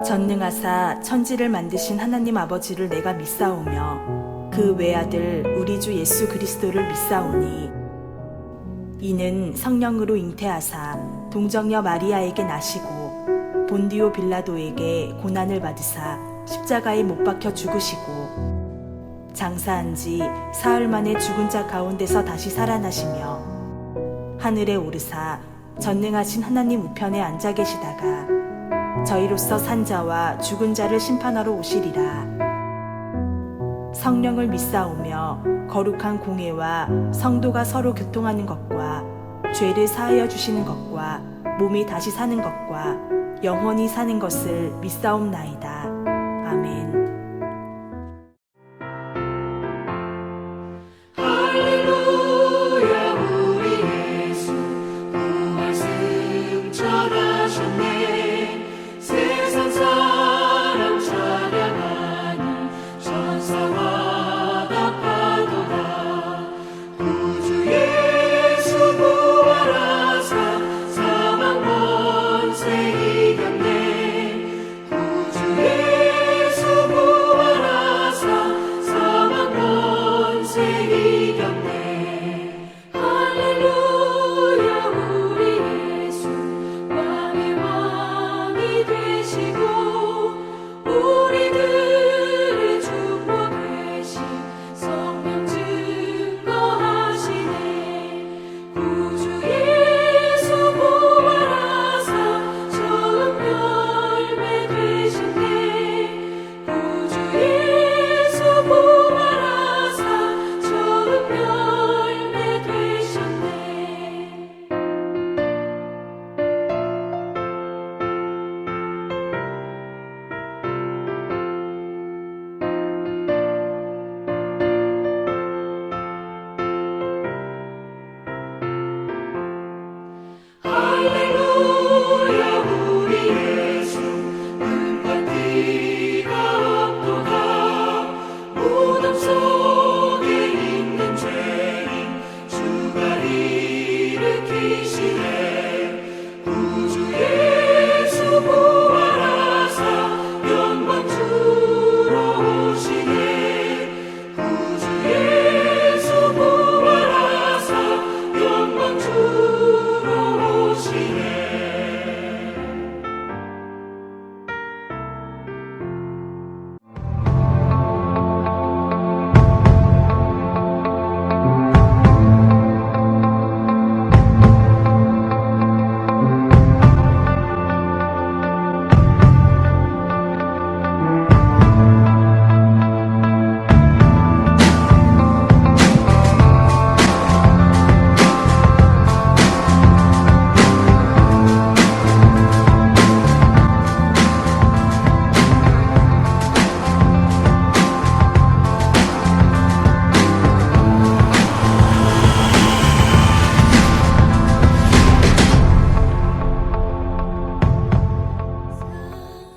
전능하사 천지를 만드신 하나님 아버지를 내가 믿사오며 그 외아들 우리 주 예수 그리스도를 믿사오니 이는 성령으로 잉태하사 동정녀 마리아에게 나시고 본디오 빌라도에게 고난을 받으사 십자가에 못 박혀 죽으시고 장사한 지 사흘 만에 죽은 자 가운데서 다시 살아나시며 하늘에 오르사 전능하신 하나님 우편에 앉아 계시다가 저희로서 산 자와 죽은 자를 심판하러 오시리라. 성령을 믿사오며 거룩한 공회와 성도가 서로 교통하는 것과 죄를 사하여 주시는 것과 몸이 다시 사는 것과 영원히 사는 것을 믿사옵나이다. 아멘. 할렐루야. 우리 예수 부활 승천하셨네. 세상 사람 찬양하니 천사마다 파도다. 구주 예수 부활하사 사망 권세 이겼네. 구주 예수 부활하사 사망 권세 이겼네. 할렐루야. 우리 예수 왕의 왕이 되시고 우리들의 주보 되신 성령 증거하시네. 구주 예수 부활하사 처음 열매 되셨네. 구주 예수 부활하사 처음 열매 되셨네. 할렐루야. 우리 예수 은과 피가 없도다. 무덤 속에 있는 죄인 주가 일으키시네. 구주 예수 부활하사 영광 주로 오시네. 구주 예수 부활하사 영광 주로 오시네.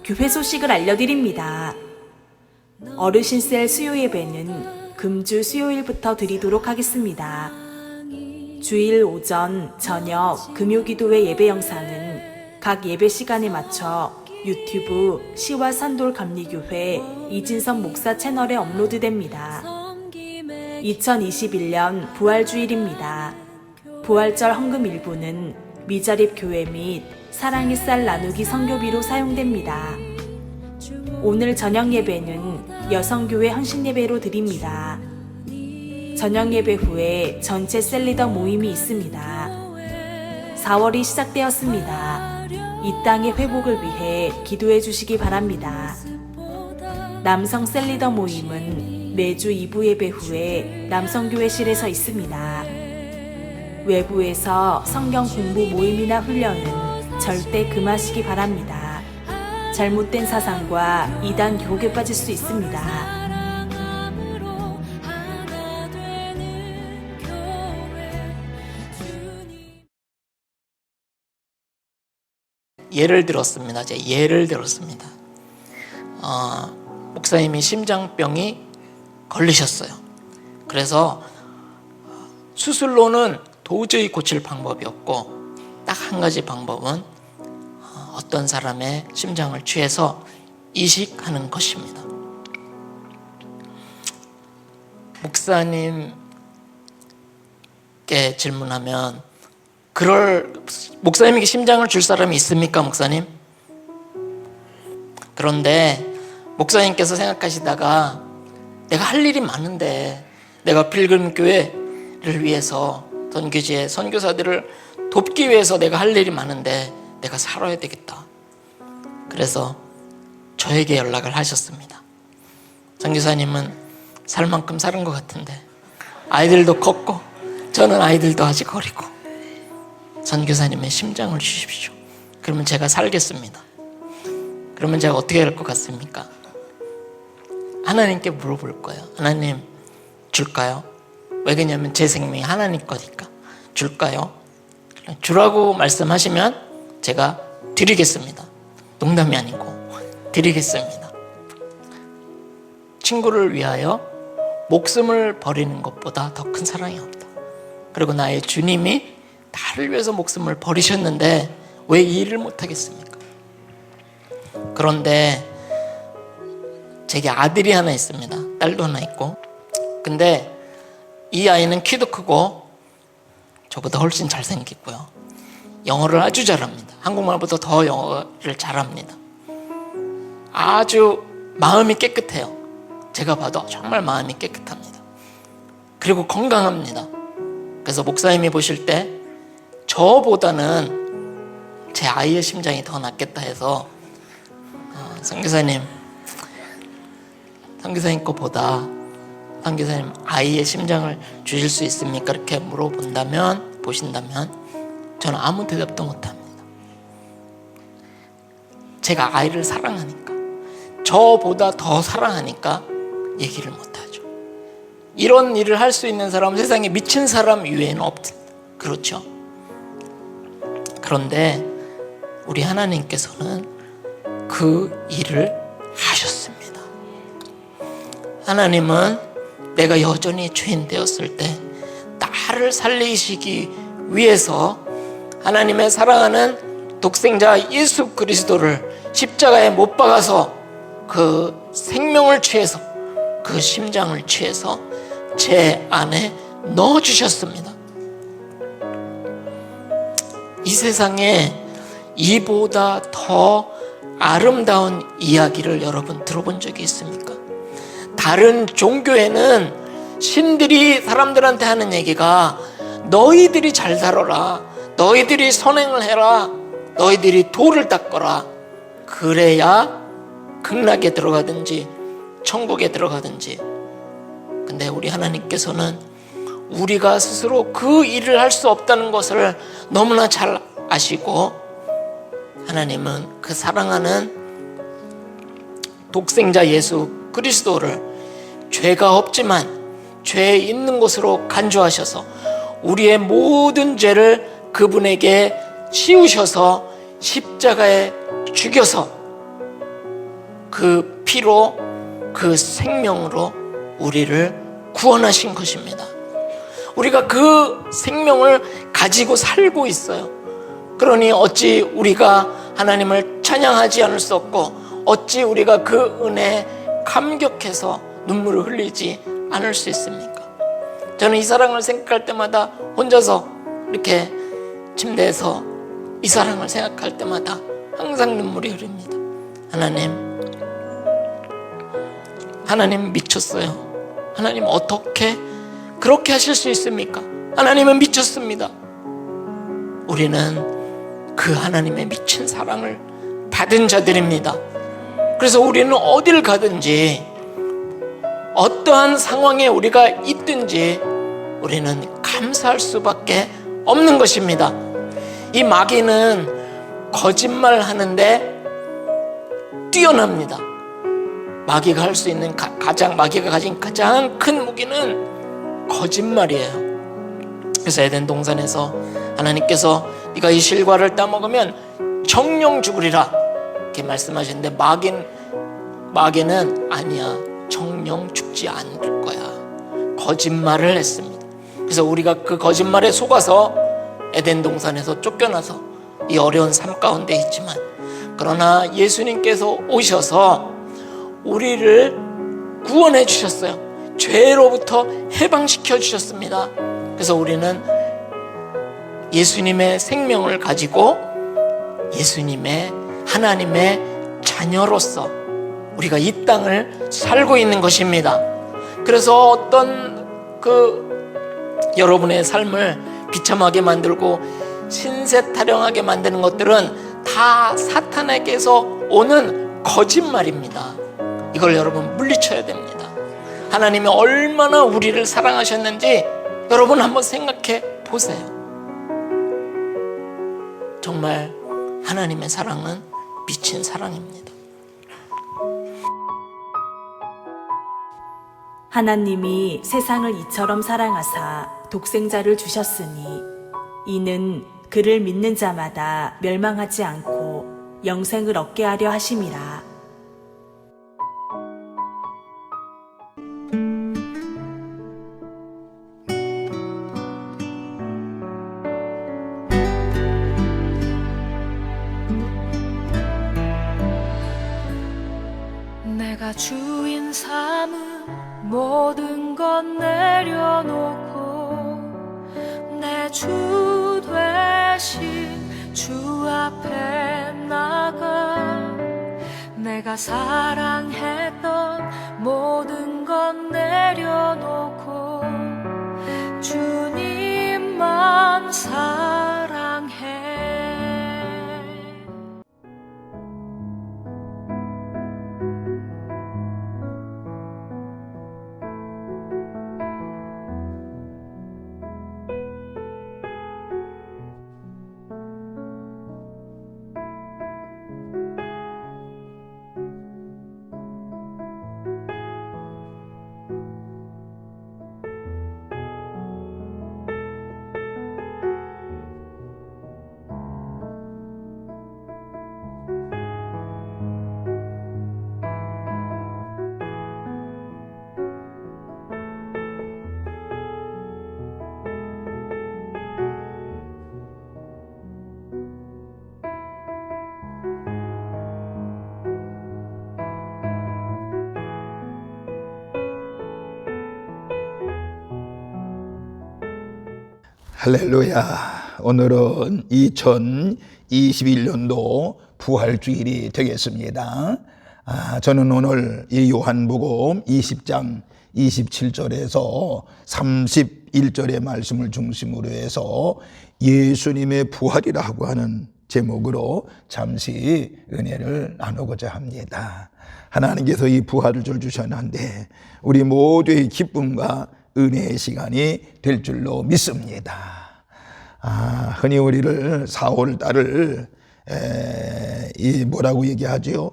교회 소식을 알려드립니다. 어르신셀 수요 예배는 금주 수요일부터 드리도록 하겠습니다. 주일 오전, 저녁, 금요기도회 예배 영상은 각 예배 시간에 맞춰 유튜브 시와 산돌 감리교회 이진성 목사 채널에 업로드됩니다. 2021년 부활주일입니다. 부활절 헌금 일부는 미자립 교회 및 사랑의 쌀 나누기 선교비로 사용됩니다. 오늘 저녁 예배는 여성교회 헌신예배로 드립니다. 저녁 예배 후에 전체 셀리더 모임이 있습니다. 4월이 시작되었습니다. 이 땅의 회복을 위해 기도해 주시기 바랍니다. 남성 셀리더 모임은 매주 2부 예배 후에 남성교회실에서 있습니다. 외부에서 성경 공부 모임이나 훈련은 절대 금하시기 바랍니다. 잘못된 사상과 이단 유혹에 빠질 수 있습니다. 예를 들었습니다. 목사님이 심장병이 걸리셨어요. 그래서 수술로는 도저히 고칠 방법이 없고 딱 한 가지 방법은 어떤 사람의 심장을 취해서 이식하는 것입니다. 목사님께 질문하면 목사님에게 심장을 줄 사람이 있습니까, 목사님? 그런데 목사님께서 생각하시다가 내가 할 일이 많은데 내가 필금교회를 위해서 선교지의 선교사들을 돕기 위해서 내가 할 일이 많은데 내가 살아야 되겠다. 그래서 저에게 연락을 하셨습니다. 선교사님은 살 만큼 사는 것 같은데 아이들도 컸고 저는 아이들도 아직 어리고 선교사님의 심장을 주십시오. 그러면 제가 살겠습니다. 그러면 제가 어떻게 할 것 같습니까? 하나님께 물어볼 거예요. 하나님 줄까요? 왜 그러냐면 제 생명이 하나님 거니까. 줄까요? 주라고 말씀하시면 제가 드리겠습니다. 농담이 아니고 드리겠습니다. 친구를 위하여 목숨을 버리는 것보다 더 큰 사랑이 없다. 그리고 나의 주님이 나를 위해서 목숨을 버리셨는데 왜 이 일을 못하겠습니까? 그런데 제게 아들이 하나 있습니다. 딸도 하나 있고. 근데 이 아이는 키도 크고 저보다 훨씬 잘생겼고요. 영어를 아주 잘합니다. 한국말보다 더 영어를 잘합니다. 아주 마음이 깨끗해요. 제가 봐도 정말 마음이 깨끗합니다. 그리고 건강합니다. 그래서 목사님이 보실 때 저보다는 제 아이의 심장이 더 낫겠다 해서 선교사님 거보다 선교사님 아이의 심장을 주실 수 있습니까? 이렇게 보신다면 저는 아무 대답도 못합니다. 제가 아이를 사랑하니까, 저보다 더 사랑하니까 얘기를 못하죠. 이런 일을 할 수 있는 사람은 세상에 미친 사람 이외에는 없습니다. 그렇죠? 그런데 우리 하나님께서는 그 일을 하셨습니다. 하나님은 내가 여전히 죄인 되었을 때 나를 살리시기 위해서 하나님의 사랑하는 독생자 예수 그리스도를 십자가에 못 박아서 그 생명을 취해서 그 심장을 취해서 제 안에 넣어주셨습니다. 이 세상에 이보다 더 아름다운 이야기를 여러분 들어본 적이 있습니까? 다른 종교에는 신들이 사람들한테 하는 얘기가 너희들이 잘 살아라, 너희들이 선행을 해라, 너희들이 돌을 닦아라, 그래야 극락에 들어가든지 천국에 들어가든지. 근데 우리 하나님께서는 우리가 스스로 그 일을 할 수 없다는 것을 너무나 잘 아시고, 하나님은 그 사랑하는 독생자 예수 그리스도를 죄가 없지만 죄 있는 곳으로 간주하셔서 우리의 모든 죄를 그분에게 치우셔서 십자가에 죽여서 그 피로 그 생명으로 우리를 구원하신 것입니다. 우리가 그 생명을 가지고 살고 있어요. 그러니 어찌 우리가 하나님을 찬양하지 않을 수 없고 어찌 우리가 그 은혜에 감격해서 눈물을 흘리지 않을 수 있습니까? 저는 이 사랑을 생각할 때마다 혼자서 이렇게 침대에서 이 사랑을 생각할 때마다 항상 눈물이 흐릅니다. 하나님 미쳤어요. 하나님 어떻게 그렇게 하실 수 있습니까? 하나님은 미쳤습니다. 우리는 그 하나님의 미친 사랑을 받은 자들입니다. 그래서 우리는 어딜 가든지 어떠한 상황에 우리가 있든지 우리는 감사할 수밖에 없는 것입니다. 이 마귀는 거짓말하는데 뛰어납니다. 마귀가 할 수 있는 마귀가 가진 가장 큰 무기는 거짓말이에요. 그래서 에덴 동산에서 하나님께서 네가 이 실과를 따먹으면 정령 죽으리라 이렇게 말씀하셨는데 마귀는 아니야, 정령 죽지 않을 거야, 거짓말을 했습니다. 그래서 우리가 그 거짓말에 속아서 에덴 동산에서 쫓겨나서 이 어려운 삶 가운데 있지만 그러나 예수님께서 오셔서 우리를 구원해 주셨어요. 죄로부터 해방시켜 주셨습니다. 그래서 우리는 예수님의 생명을 가지고 예수님의 하나님의 자녀로서 우리가 이 땅을 살고 있는 것입니다. 그래서 어떤 여러분의 삶을 비참하게 만들고 신세 타령하게 만드는 것들은 다 사탄에게서 오는 거짓말입니다. 이걸 여러분 물리쳐야 됩니다. 하나님이 얼마나 우리를 사랑하셨는지 여러분 한번 생각해 보세요. 정말 하나님의 사랑은 미친 사랑입니다. 하나님이 세상을 이처럼 사랑하사 독생자를 주셨으니 이는 그를 믿는 자마다 멸망하지 않고 영생을 얻게 하려 하심이라. 내가 주인 삼은 모든 것 내려놓고 내 주 되신 주 앞에 나가 내가 사랑했던 모든 것 내려놓고 주님만 사랑해. 할렐루야. 오늘은 2021년도 부활주일이 되겠습니다. 저는 오늘 이 요한복음 20장 27절에서 31절의 말씀을 중심으로 해서 예수님의 부활이라고 하는 제목으로 잠시 은혜를 나누고자 합니다. 하나님께서 이 부활을 주셨는데 우리 모두의 기쁨과 은혜의 시간이 될 줄로 믿습니다. 흔히 우리를 4월 달을 뭐라고 얘기하죠?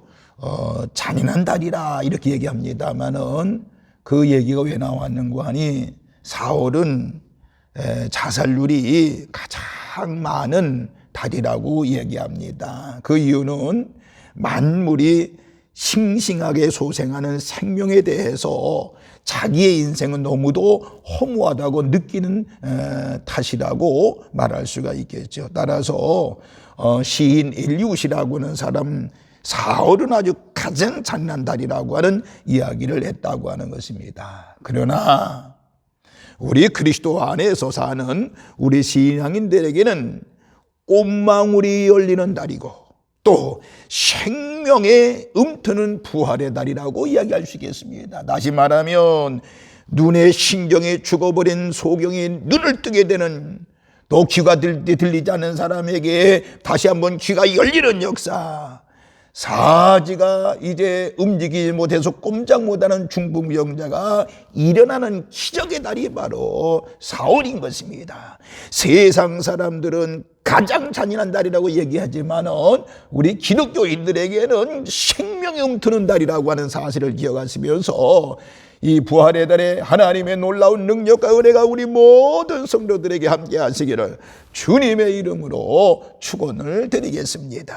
잔인한 달이라 이렇게 얘기합니다만은 그 얘기가 왜 나왔는고 하니 4월은 자살률이 가장 많은 달이라고 얘기합니다. 그 이유는 만물이 싱싱하게 소생하는 생명에 대해서 자기의 인생은 너무도 허무하다고 느끼는 탓이라고 말할 수가 있겠죠. 따라서 시인 엘리웃이라고 하는 사람 4월은 아주 가장 잔인한 달이라고 하는 이야기를 했다고 하는 것입니다. 그러나 우리 그리스도 안에서 사는 우리 신앙인들에게는 꽃망울이 열리는 달이고 또 생명의 움트는 부활의 달이라고 이야기할 수 있겠습니다. 다시 말하면 눈의 신경이 죽어버린 소경이 눈을 뜨게 되는, 또 귀가 들리지 않는 사람에게 다시 한번 귀가 열리는 역사, 사지가 이제 움직이지 못해서 꼼짝 못하는 중풍병자가 일어나는 기적의 달이 바로 4월인 것입니다. 세상 사람들은 가장 잔인한 달이라고 얘기하지만 우리 기독교인들에게는 생명이 움트는 달이라고 하는 사실을 기억하시면서 이 부활의 달에 하나님의 놀라운 능력과 은혜가 우리 모든 성도들에게 함께 하시기를 주님의 이름으로 축원을 드리겠습니다.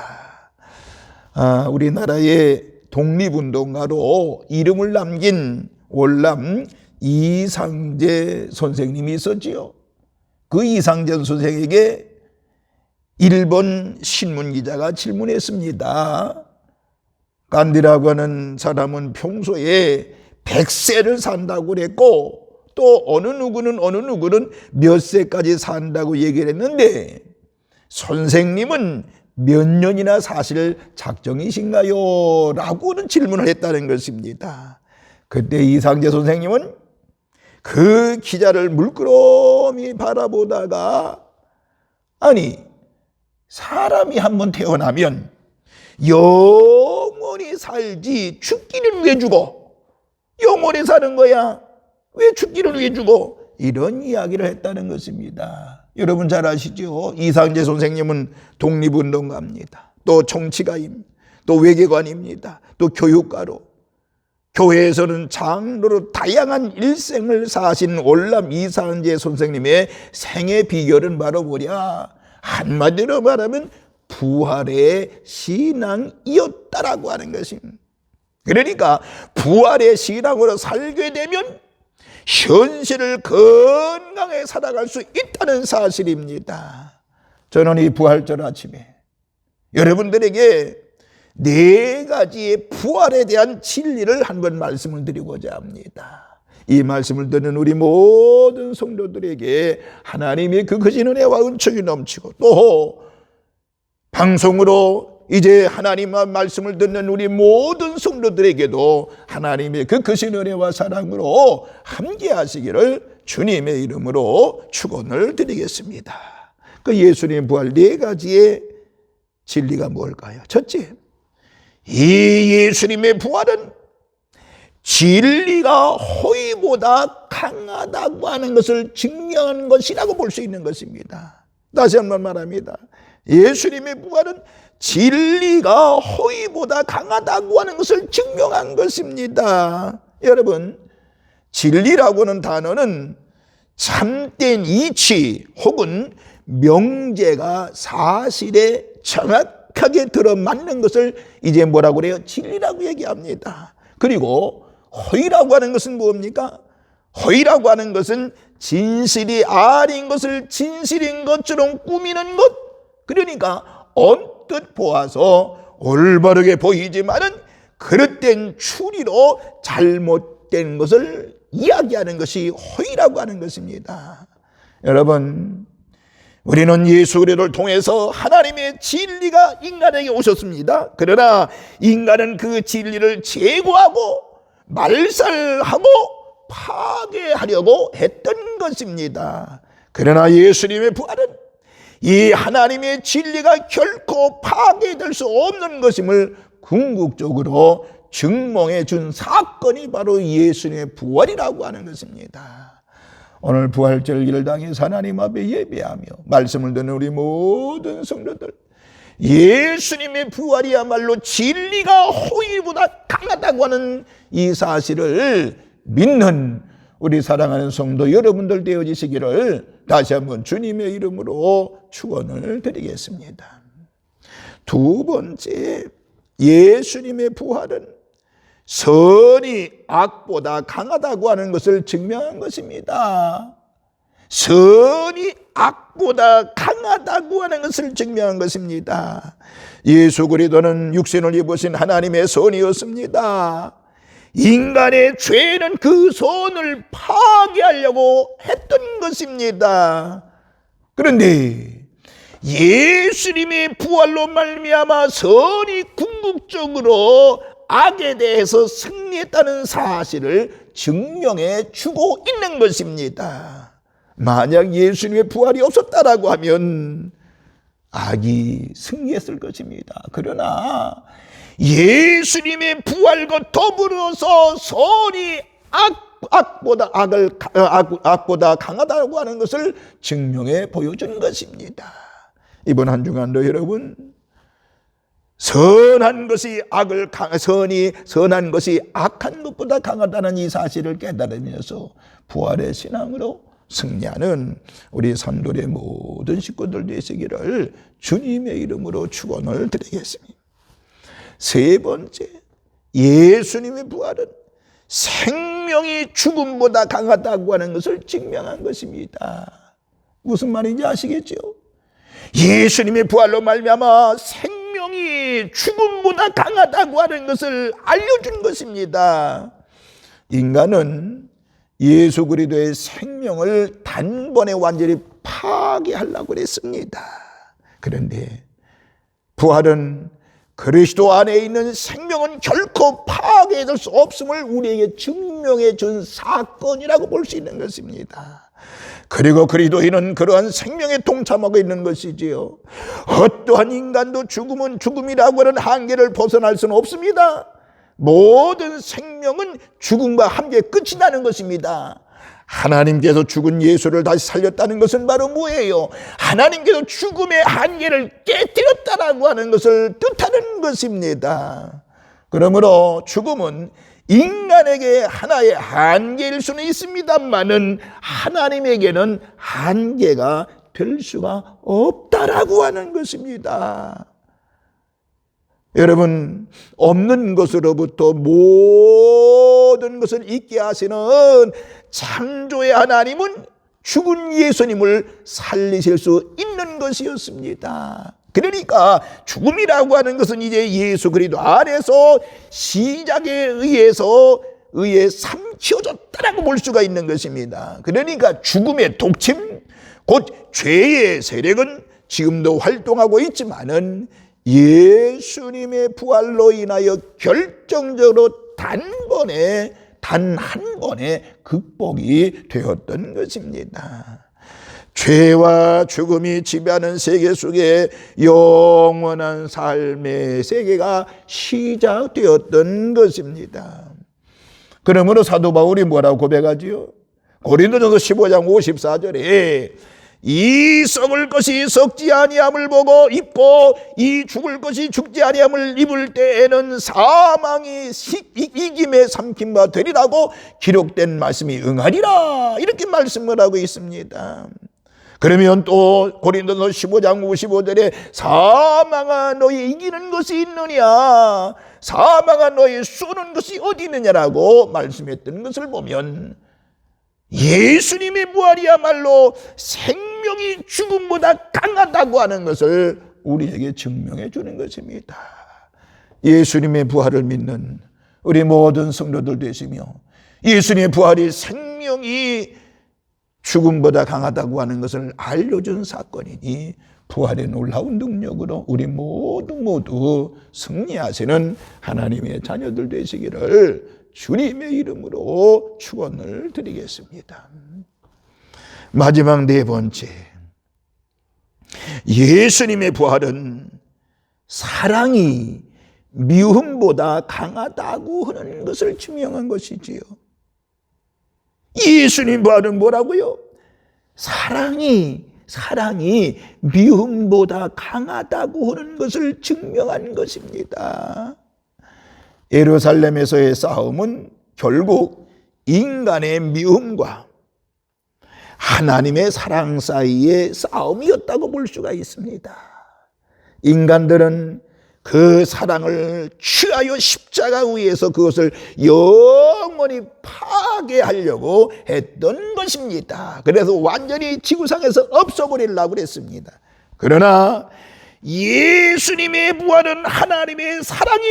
우리나라의 독립운동가로 이름을 남긴 월남 이상재 선생님이 있었지요. 그 이상재 선생에게 일본 신문 기자가 질문했습니다. 간디라고 하는 사람은 평소에 100세를 산다고 그랬고 또 어느 누구는 몇 세까지 산다고 얘기를 했는데 선생님은 몇 년이나 사실 작정이신가요? 라고는 질문을 했다는 것입니다. 그때 이상재 선생님은 그 기자를 물끄러미 바라보다가 아니 사람이 한번 태어나면 영원히 살지 죽기는 왜 죽어? 영원히 사는 거야. 왜 죽기를 왜 죽어? 이런 이야기를 했다는 것입니다. 여러분 잘 아시죠? 이상재 선생님은 독립운동가입니다. 또 정치가입니다. 또 외교관입니다. 또 교육가로 교회에서는 장로로 다양한 일생을 사신 올람 이상재 선생님의 생애 비결은 바로 뭐냐? 한마디로 말하면 부활의 신앙이었다라고 하는 것입니다. 그러니까 부활의 신앙으로 살게 되면 현실을 건강하게 살아갈 수 있다는 사실입니다. 저는 이 부활절 아침에 여러분들에게 4가지의 부활에 대한 진리를 한번 말씀을 드리고자 합니다. 이 말씀을 듣는 우리 모든 성도들에게 하나님의 그 크신 은혜와 은총이 넘치고 또 방송으로 이제 하나님의 말씀을 듣는 우리 모든 성도들에게도 하나님의 그 크신 은혜와 사랑으로 함께 하시기를 주님의 이름으로 축원을 드리겠습니다. 그 예수님 부활 4가지의 진리가 뭘까요? 첫째, 이 예수님의 부활은 진리가 허위보다 강하다고 하는 것을 증명하는 것이라고 볼 수 있는 것입니다. 다시 한번 말합니다. 예수님의 부활은 진리가 허위보다 강하다고 하는 것을 증명한 것입니다. 여러분, 진리라고 하는 단어는 참된 이치 혹은 명제가 사실에 정확하게 들어맞는 것을 이제 뭐라고 그래요? 진리라고 얘기합니다. 그리고 허위라고 하는 것은 뭡니까? 허위라고 하는 것은 진실이 아닌 것을 진실인 것처럼 꾸미는 것. 그러니까 언뜻 보아서 올바르게 보이지만은 그릇된 추리로 잘못된 것을 이야기하는 것이 허위라고 하는 것입니다. 여러분, 우리는 예수 그리스도를 통해서 하나님의 진리가 인간에게 오셨습니다. 그러나 인간은 그 진리를 제거하고 말살하고 파괴하려고 했던 것입니다. 그러나 예수님의 부활은 이 하나님의 진리가 결코 파괴될 수 없는 것임을 궁극적으로 증명해 준 사건이 바로 예수님의 부활이라고 하는 것입니다. 오늘 부활절 일당에서 하나님 앞에 예배하며 말씀을 듣는 우리 모든 성도들, 예수님의 부활이야말로 진리가 허위보다 강하다고 하는 이 사실을 믿는 우리 사랑하는 성도 여러분들 되어지시기를 다시 한번 주님의 이름으로 축원을 드리겠습니다. 두 번째, 예수님의 부활은 선이 악보다 강하다고 하는 것을 증명한 것입니다. 선이 악보다 강하다고 하는 것을 증명한 것입니다. 예수 그리스도는 육신을 입으신 하나님의 선이었습니다. 인간의 죄는 그 선을 파괴하려고 했던 것입니다. 그런데 예수님의 부활로 말미암아 선이 궁극적으로 악에 대해서 승리했다는 사실을 증명해 주고 있는 것입니다. 만약 예수님의 부활이 없었다라고 하면 악이 승리했을 것입니다. 그러나 예수님의 부활과 더불어서 선이 악보다 강하다고 하는 것을 증명해 보여준 것입니다. 이번 한 주간도 여러분, 선한 것이 선한 것이 악한 것보다 강하다는 이 사실을 깨달으면서 부활의 신앙으로 승리하는 우리 산돌의 모든 식구들 되시기를 주님의 이름으로 축원을 드리겠습니다. 세 번째, 예수님의 부활은 생명이 죽음보다 강하다고 하는 것을 증명한 것입니다. 무슨 말인지 아시겠죠? 예수님의 부활로 말미암아 생명이 죽음보다 강하다고 하는 것을 알려준 것입니다. 인간은 예수 그리스도의 생명을 단번에 완전히 파괴하려고 했습니다. 그런데 부활은 그리스도 안에 있는 생명은 결코 파괴될 수 없음을 우리에게 증명해 준 사건이라고 볼 수 있는 것입니다. 그리고 그리스도인은 그러한 생명에 동참하고 있는 것이지요. 어떠한 인간도 죽음은 죽음이라고 하는 한계를 벗어날 수는 없습니다. 모든 생명은 죽음과 함께 끝이 나는 것입니다. 하나님께서 죽은 예수를 다시 살렸다는 것은 바로 뭐예요? 하나님께서 죽음의 한계를 깨뜨렸다라고 하는 것을 뜻하는 것입니다. 그러므로 죽음은 인간에게 하나의 한계일 수는 있습니다만은 하나님에게는 한계가 될 수가 없다라고 하는 것입니다. 여러분, 없는 것으로부터 모든 것을 있게 하시는 창조의 하나님은 죽은 예수님을 살리실 수 있는 것이었습니다. 그러니까 죽음이라고 하는 것은 이제 예수 그리스도 안에서 시작에 의해 삼키워졌다라고 볼 수가 있는 것입니다. 그러니까 죽음의 독침, 곧 죄의 세력은 지금도 활동하고 있지만은 예수님의 부활로 인하여 결정적으로 단 한 번에 극복이 되었던 것입니다. 죄와 죽음이 지배하는 세계 속에 영원한 삶의 세계가 시작되었던 것입니다. 그러므로 사도 바울이 뭐라고 고백하지요? 고린도전서 15장 54절에 이 썩을 것이 썩지 아니함을 보고 입고 이 죽을 것이 죽지 아니함을 입을 때에는 사망이 이김에 삼킨 바 되리라고 기록된 말씀이 응하리라, 이렇게 말씀을 하고 있습니다. 그러면 또 고린도서 15장 55절에 사망아 너희 이기는 것이 있느냐, 사망아 너희 쏘는 것이 어디 있느냐라고 말씀했던 것을 보면 예수님의 부활이야말로 생명이 죽음보다 강하다고 하는 것을 우리에게 증명해 주는 것입니다. 예수님의 부활을 믿는 우리 모든 성도들 되시며 예수님의 부활이 생명이 죽음보다 강하다고 하는 것을 알려준 사건이니 부활의 놀라운 능력으로 우리 모두 승리하시는 하나님의 자녀들 되시기를 주님의 이름으로 축원을 드리겠습니다. 마지막 네 번째, 예수님의 부활은 사랑이 미움보다 강하다고 하는 것을 증명한 것이지요. 예수님 부활은 뭐라고요? 사랑이 미움보다 강하다고 하는 것을 증명한 것입니다. 예루살렘에서의 싸움은 결국 인간의 미움과 하나님의 사랑 사이의 싸움이었다고 볼 수가 있습니다. 인간들은 그 사랑을 취하여 십자가 위에서 그것을 영원히 파괴하려고 했던 것입니다. 그래서 완전히 지구상에서 없어버리려고 그랬습니다. 그러나 예수님의 부활은 하나님의 사랑이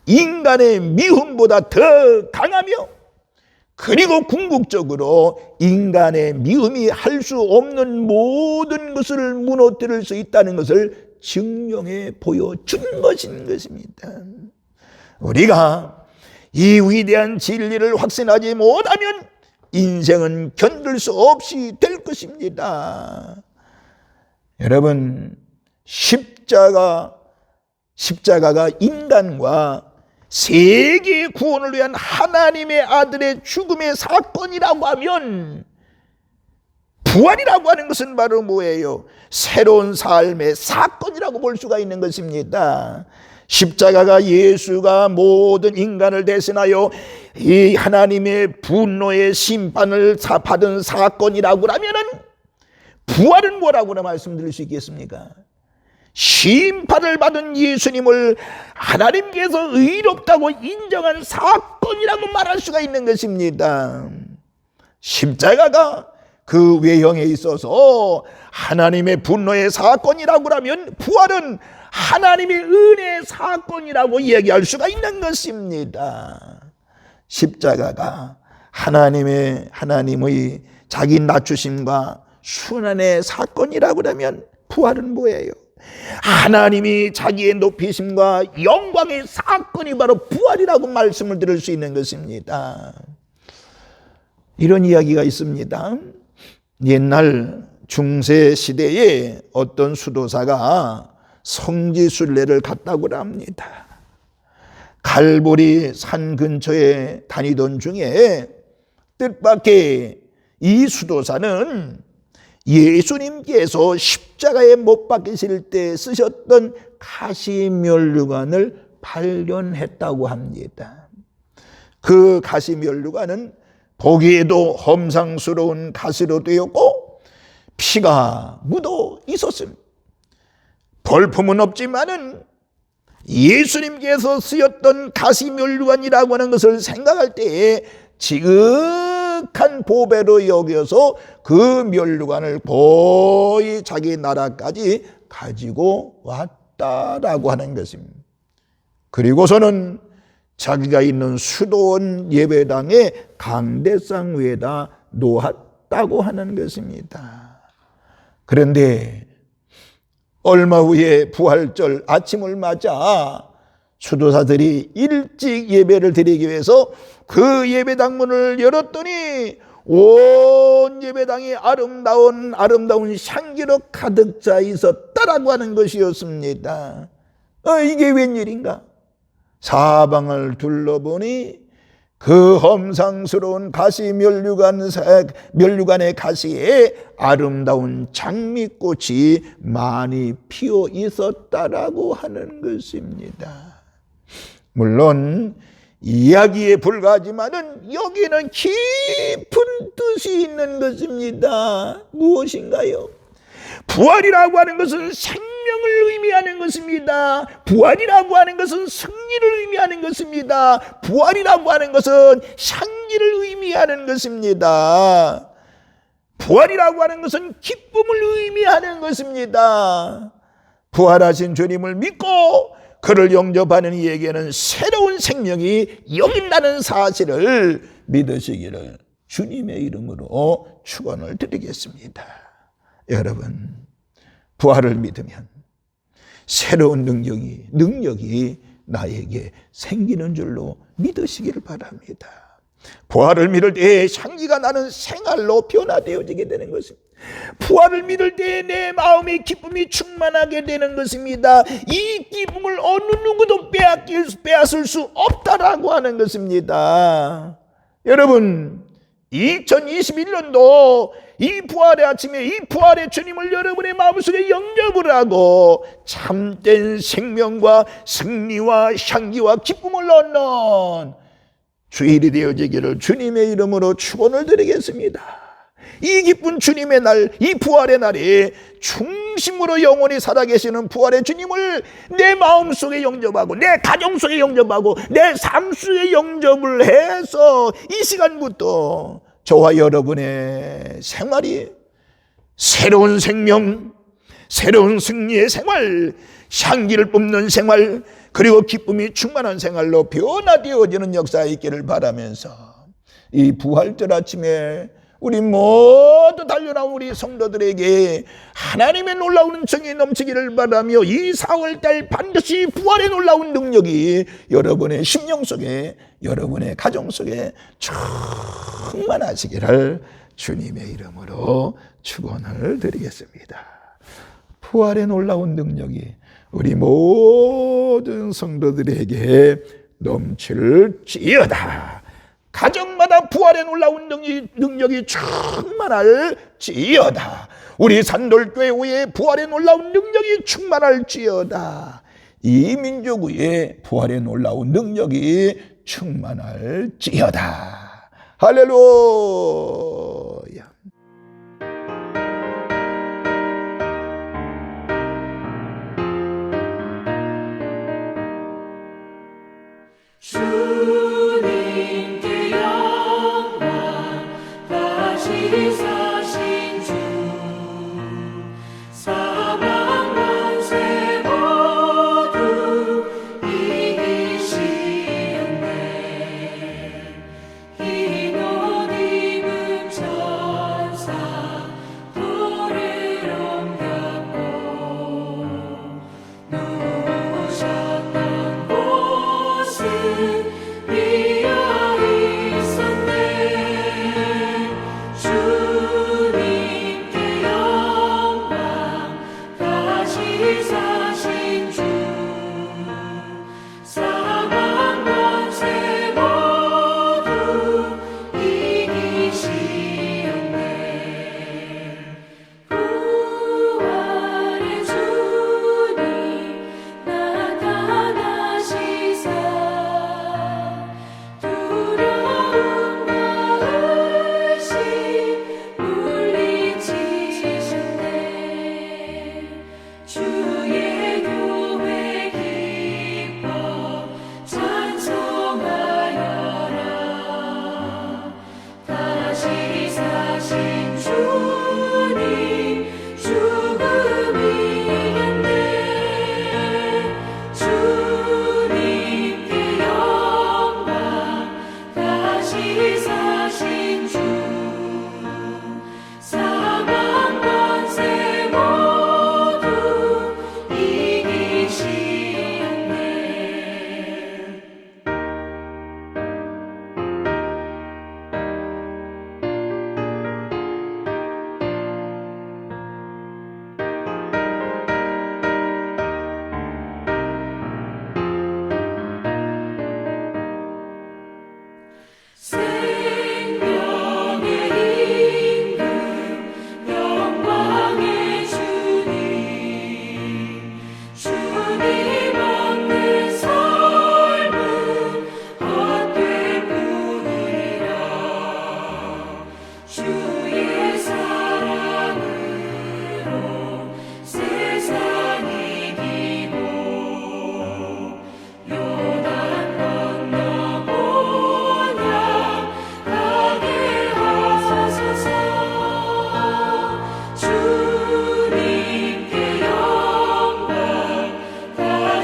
인간의 미움보다 더 강하며, 그리고 궁극적으로 인간의 미움이 할 수 없는 모든 것을 무너뜨릴 수 있다는 것을 증명해 보여준 것인 것입니다. 우리가 이 위대한 진리를 확신하지 못하면 인생은 견딜 수 없이 될 것입니다. 여러분, 십자가가 인간과 세계의 구원을 위한 하나님의 아들의 죽음의 사건이라고 하면 부활이라고 하는 것은 바로 뭐예요? 새로운 삶의 사건이라고 볼 수가 있는 것입니다. 십자가가 예수가 모든 인간을 대신하여 이 하나님의 분노의 심판을 받은 사건이라고 하면은 부활은 뭐라고 말씀드릴 수 있겠습니까? 심판을 받은 예수님을 하나님께서 의롭다고 인정한 사건이라고 말할 수가 있는 것입니다. 십자가가 그 외형에 있어서 하나님의 분노의 사건이라고 하면 부활은 하나님의 은혜의 사건이라고 얘기할 수가 있는 것입니다. 십자가가 하나님의 자기 낮추심과 순환의 사건이라고 하면 부활은 뭐예요? 하나님이 자기의 높이심과 영광의 사건이 바로 부활이라고 말씀을 드릴 수 있는 것입니다. 이런 이야기가 있습니다. 옛날 중세 시대에 어떤 수도사가 성지순례를 갔다고 합니다. 갈보리 산 근처에 다니던 중에 뜻밖의 이 수도사는 예수님께서 십자가에 못 박히실 때 쓰셨던 가시면류관을 발견했다고 합니다. 그 가시면류관은 보기에도 험상스러운 가시로 되었고 피가 묻어 있었습니다. 볼품은 없지만은 예수님께서 쓰였던 가시면류관이라고 하는 것을 생각할 때에 지극한 보배로 여겨서 그 면류관을 거의 자기 나라까지 가지고 왔다라고 하는 것입니다. 그리고서는 자기가 있는 수도원 예배당의 강대상 위에다 놓았다고 하는 것입니다. 그런데 얼마 후에 부활절 아침을 맞아 수도사들이 일찍 예배를 드리기 위해서 그 예배당 문을 열었더니 온 예배당이 아름다운 향기로 가득 차 있었다라고 하는 것이었습니다. 이게 웬일인가? 사방을 둘러보니 그 험상스러운 가시 면류관의 가시에 아름다운 장미꽃이 많이 피어 있었다라고 하는 것입니다. 물론 이야기에 불과하지만은 여기는 깊은 뜻이 있는 것입니다. 무엇인가요? 부활이라고 하는 것은 생명을 의미하는 것입니다. 부활이라고 하는 것은 승리를 의미하는 것입니다. 부활이라고 하는 것은 향기를 의미하는 것입니다. 부활이라고 하는 것은 기쁨을 의미하는 것입니다. 부활하신 주님을 믿고 그를 영접하는 이에게는 새로운 생명이 여긴다는 사실을 믿으시기를 주님의 이름으로 축원을 드리겠습니다. 여러분, 부활을 믿으면 새로운 능력이 나에게 생기는 줄로 믿으시기를 바랍니다. 부활을 믿을 때 향기가 나는 생활로 변화되어지게 되는 것입니다. 부활을 믿을 때 내 마음의 기쁨이 충만하게 되는 것입니다. 이 기쁨을 어느 누구도 빼앗을 수 없다라고 하는 것입니다. 여러분, 2021년도 이 부활의 아침에 이 부활의 주님을 여러분의 마음속에 영접을 하고 참된 생명과 승리와 향기와 기쁨을 얻는 주일이 되어지기를 주님의 이름으로 축원을 드리겠습니다. 이 기쁜 주님의 날, 이 부활의 날에 중심으로 영원히 살아계시는 부활의 주님을 내 마음속에 영접하고 내 가정 속에 영접하고 내 삶 속에 영접을 해서 이 시간부터 저와 여러분의 생활이 새로운 생명, 새로운 승리의 생활, 향기를 뿜는 생활, 그리고 기쁨이 충만한 생활로 변화되어지는 역사가 있기를 바라면서 이 부활절 아침에 우리 모두 달려나온 우리 성도들에게 하나님의 놀라운 은총이 넘치기를 바라며 이 4월달 반드시 부활의 놀라운 능력이 여러분의 심령 속에, 여러분의 가정 속에 충만하시기를 주님의 이름으로 축원을 드리겠습니다. 부활의 놀라운 능력이 우리 모든 성도들에게 넘칠지어다. 가정마다 부활의 놀라운 능력이 충만할지어다. 우리 산돌교회 위에 부활의 놀라운 능력이 충만할지어다. 이 민족 위에 부활의 놀라운 능력이 충만할지어다. 할렐루야. 주님께 영광 다시 사시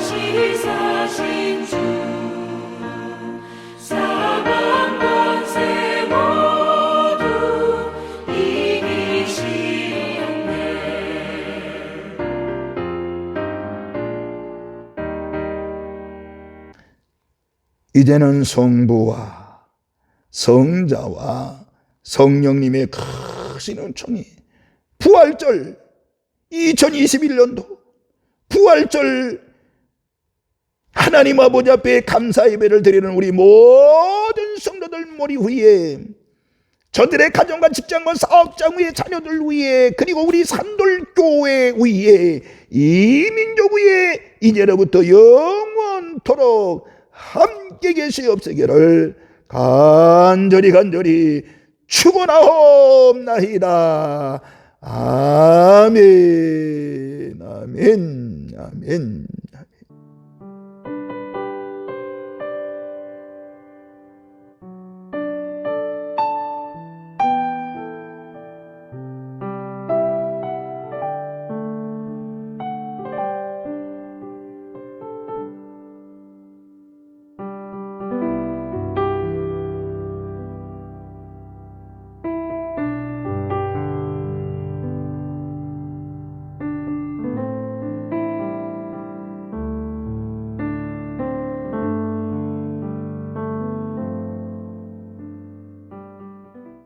다시 사신 주 사망 권세 모두 이기시었네. 이제는 성부와 성자와 성령님의 크신 은총이 부활절 2021년도 부활절 하나님 아버지 앞에 감사 예배를 드리는 우리 모든 성도들 머리 위에, 저들의 가정과 직장과 사업장 위에, 자녀들 위에, 그리고 우리 산돌교회 위에, 이 민족 위에 이제로부터 영원토록 함께 계시옵시기를 간절히 축원하옵나이다. 아멘, 아멘, 아멘.